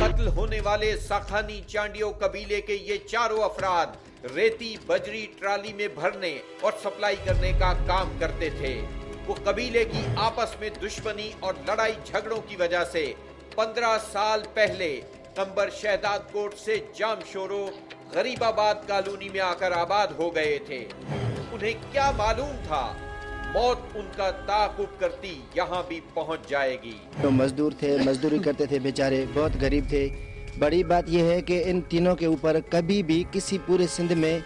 قتل ہونے والے ساکھانی چانڈیو قبیلے کے یہ چاروں افراد ریتی بجری ٹرالی میں بھرنے اور سپلائی کرنے کا کام کرتے تھے۔ وہ قبیلے کی آپس میں دشمنی اور لڑائی جھگڑوں کی وجہ سے 15 سال پہلے قمبر شہداد کوٹ سے جام شورو غریب آباد کالونی میں آ کر آباد ہو گئے تھے۔ انہیں کیا معلوم تھا موت ان کا تعاقب کرتی یہاں بھی پہنچ جائے گی۔ تو مزدور تھے، مزدوری کرتے تھے، بیچارے بہت غریب تھے۔ بڑی بات یہ ہے کہ ان تینوں کے اوپر کبھی بھی کسی پورے سندھ میں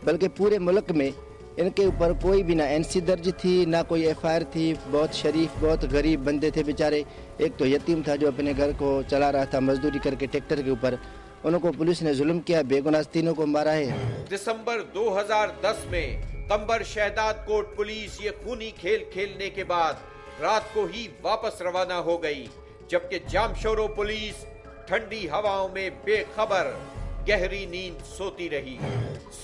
بلکہ پورے ملک میں ان کے اوپر کوئی بھی نہ NC درج تھی، نہ کوئی FIR تھی۔ بہت شریف، بہت غریب بندے تھے بیچارے۔ ایک تو یتیم تھا جو اپنے گھر کو چلا رہا تھا مزدوری کر کے ٹریکٹر کے اوپر۔ ان کو پولیس نے ظلم کیا، بے گناہ تینوں کو مارا ہے۔ دسمبر 2010 میں قمبر شہداد کوٹ پولیس یہ خونی کھیل کھیلنے کے بعد رات کو ہی واپس روانہ ہو گئی، جبکہ جام شورو پولیس ٹھنڈی ہواؤں میں بے خبر گہری نیند سوتی رہی۔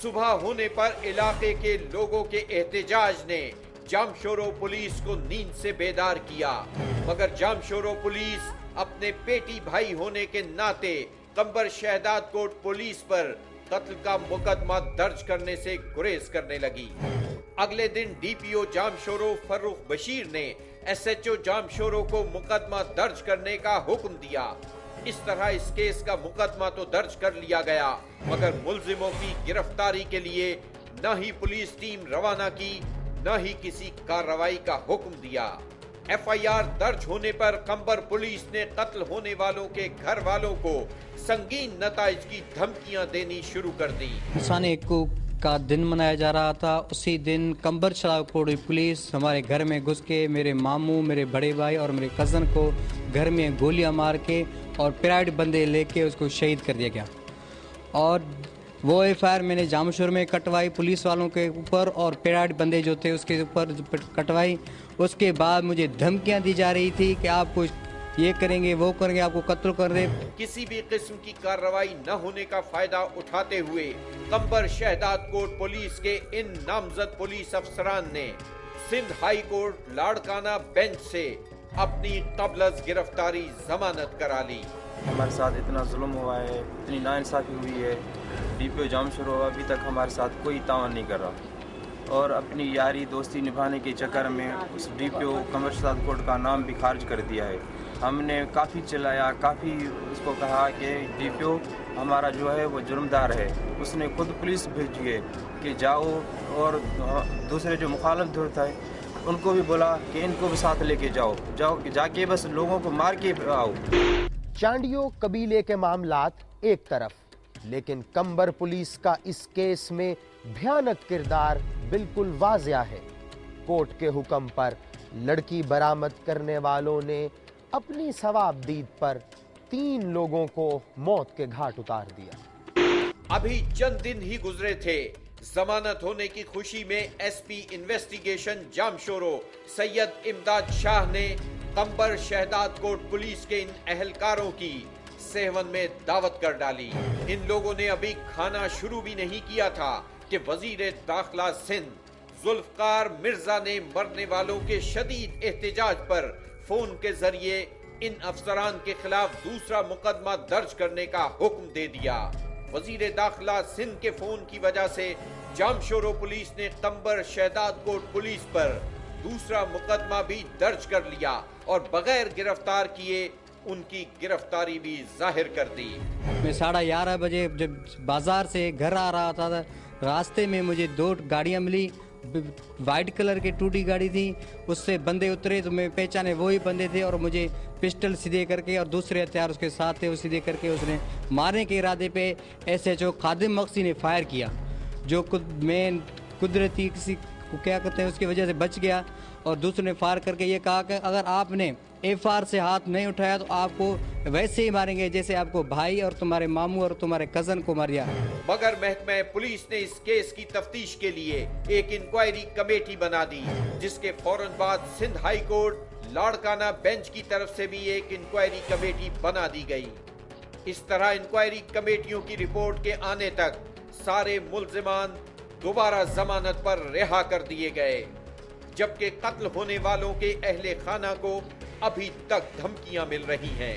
صبح ہونے پر علاقے کے لوگوں کے احتجاج نے جام شورو پولیس کو نیند سے بیدار کیا، مگر جام شورو پولیس اپنے پیٹی بھائی ہونے کے ناطے قمبر شہداد کوٹ پولیس پر قتل کا مقدمہ درج کرنے سے گریز کرنے لگی۔ اگلے دن DPO جام شورو فروخ بشیر نے SHO جام شورو کو مقدمہ درج کرنے کا حکم دیا۔ اس طرح اس کیس کا مقدمہ تو درج کر لیا گیا، مگر ملزموں کی گرفتاری کے لیے نہ ہی پولیس ٹیم روانہ کی، نہ ہی کسی کارروائی کا حکم دیا۔ FIR درج ہونے پر قمبر پولیس نے قتل ہونے والوں کے گھر والوں کو سنگین نتائج کی دھمکیاں دینی شروع کر دی۔ انسانی حقوق کا دن منایا جا رہا تھا، اسی دن قمبر شہداد کوٹ پولیس ہمارے گھر میں گھس کے میرے ماموں، میرے بڑے بھائی اور میرے کزن کو گھر میں گولیاں مار کے اور پرائیویٹ بندے لے کے اس کو شہید کر دیا گیا۔ اور وہ FIR میں نے جام شور میں کٹوائی پولیس والوں کے اوپر اور پرائیویٹ بندے جو تھے اس کے اوپر کٹوائی۔ اس کے بعد مجھے دھمکیاں دی جا رہی تھی کہ آپ کو یہ کریں گے، وہ کریں گے، آپ کو قتل کر دیں۔ کسی بھی قسم کی کارروائی نہ ہونے کا فائدہ اٹھاتے ہوئے قمبر شہداد کوٹ پولیس کے ان نامزد پولیس افسران نے Sindh high court Larkana bench سے اپنی قبل از گرفتاری ضمانت کرا لی۔ ہمارے ساتھ اتنا ظلم ہوا ہے، اتنی ناانصافی ہوئی ہے۔ DPO جام شورو ابھی تک ہمارے ساتھ کوئی تعاون نہیں کر رہا، اور اپنی یاری دوستی نبھانے کے چکر میں اس DPO قمبر شہداد کوٹ کا نام بھی خارج کر دیا ہے۔ ہم نے کافی چلایا، کافی اس کو کہا کہ DPO ہمارا جو ہے وہ جرمدار ہے۔ اس نے خود پولیس بھیجی ہے کہ جاؤ، اور دوسرے جو مخالف دھر تھے ان کو بھی بولا کہ ان کو بھی ساتھ لے کے جاؤ، جا کے بس لوگوں کو مار کے آؤ۔ چانڈیو قبیلے کے معاملات ایک طرف، لیکن قمبر پولیس کا اس کیس میں بھیانک کردار بالکل واضح ہے۔ کورٹ کے حکم پر لڑکی برآمد کرنے والوں نے اپنی ثوابدید پر 3 لوگوں کو موت کے گھاٹ اتار دیا۔ ابھی چند دن ہی گزرے تھے، ضمانت ہونے کی خوشی میں SP انویسٹیگیشن جام شورو سید امداد شاہ نے قمبر شہداد کوٹ پولیس کے ان اہلکاروں کی سیون میں دعوت کر ڈالی۔ ان لوگوں نے ابھی کھانا شروع بھی نہیں کیا تھا کہ وزیر داخلہ سندھ ذوالفقار مرزا نے مرنے والوں کے شدید احتجاج پر فون کے ذریعے ان افسران کے خلاف دوسرا مقدمہ درج کرنے کا حکم دے دیا۔ وزیر داخلہ سندھ کے فون کی وجہ سے جام شورو پولیس نے قمبر شہداد کوٹ پولیس پر دوسرا مقدمہ بھی درج کر لیا اور بغیر گرفتار کیے ان کی گرفتاری بھی ظاہر کر دی۔ میں 11:30 بجے جب بازار سے گھر آ رہا تھا، راستے میں مجھے 2 گاڑیاں ملی، وائٹ کلر کی ٹوٹی گاڑی تھی، اس سے بندے اترے تو میں پہچانے وہی بندے تھے، اور مجھے پسٹل سیدھے کر کے اور دوسرے ہتھیار اس کے ساتھ تھے، وہ سیدھے کر کے اس نے مارنے کے ارادے پہ SHO خادم مقصی نے فائر کیا، جو میں قدرتی کسی کو کیا کہتے ہیں اس کی وجہ سے بچ گیا، اور دوسرے نے فائر کر کے یہ کہا کہ اگر آپ نے FIR سے ہاتھ نہیں اٹھایا تو آپ کو ویسے ہی ماریں گے جیسے آپ کو بھائی اور تمہارے ماموں اور تمہارے کزن کو ماریا۔ مگر محکمہ پولیس نے اس کیس کی تفتیش کے لیے ایک انکوائری کمیٹی بنا دی، جس کے فوراً بعد Sindh high court Larkana bench کی طرف سے بھی ایک انکوائری کمیٹی بنا دی گئی۔ اس طرح انکوائری کمیٹیوں کی رپورٹ کے آنے تک سارے ملزمان دوبارہ ضمانت پر رہا کر دیے گئے، جبکہ قتل ہونے والوں کے اہل خانہ کو ابھی تک دھمکیاں مل رہی ہیں۔